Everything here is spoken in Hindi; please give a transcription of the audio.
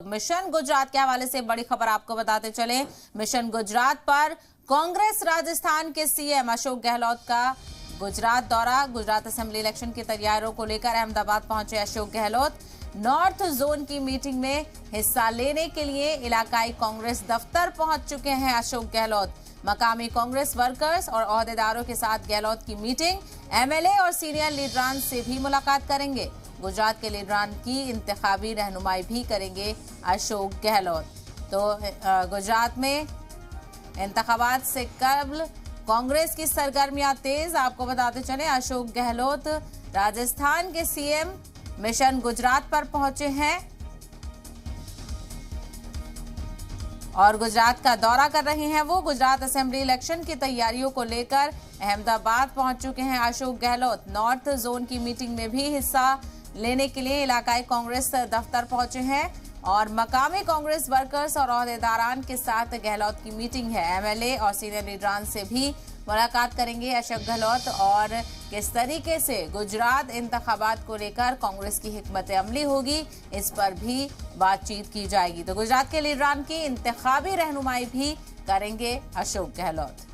मिशन गुजरात के हवाले से बड़ी खबर आपको बताते चले। मिशन गुजरात पर कांग्रेस राजस्थान के सीएम अशोक गहलोत का गुजरात दौरा। गुजरात असेंबली इलेक्शन की तैयारियों को लेकर अहमदाबाद पहुंचे अशोक गहलोत। नॉर्थ जोन की मीटिंग में हिस्सा लेने के लिए इलाकाई कांग्रेस दफ्तर पहुंच चुके हैं अशोक गहलोत। मकामी कांग्रेस वर्कर्स और ओहदेदारों के साथ गहलोत की मीटिंग, एमएलए और सीनियर लीडरान से भी मुलाकात करेंगे। गुजरात के लीडरान की इंतखाबी रहनुमाई भी करेंगे अशोक गहलोत। तो गुजरात में इंतखाबात से कबल कांग्रेस की सरगर्मियां तेज। आपको बताते चले अशोक गहलोत राजस्थान के सीएम मिशन गुजरात पर पहुंचे हैं और गुजरात का दौरा कर रहे हैं। वो गुजरात असेंबली इलेक्शन की तैयारियों को लेकर अहमदाबाद पहुंच चुके हैं अशोक गहलोत। नॉर्थ जोन की मीटिंग में भी हिस्सा लेने के लिए इलाकाई कांग्रेस दफ्तर पहुंचे हैं और मकामी कांग्रेस वर्कर्स और ओहदेदारान के साथ गहलोत की मीटिंग है। एमएलए और सीनियर लीडरान से भी मुलाकात करेंगे अशोक गहलोत और किस तरीके से गुजरात इंतखाबात को लेकर कांग्रेस की हिकमत अमली होगी, इस पर भी बातचीत की जाएगी। तो गुजरात के लीडरान की इंतखाबी रहनुमाई भी करेंगे अशोक गहलोत।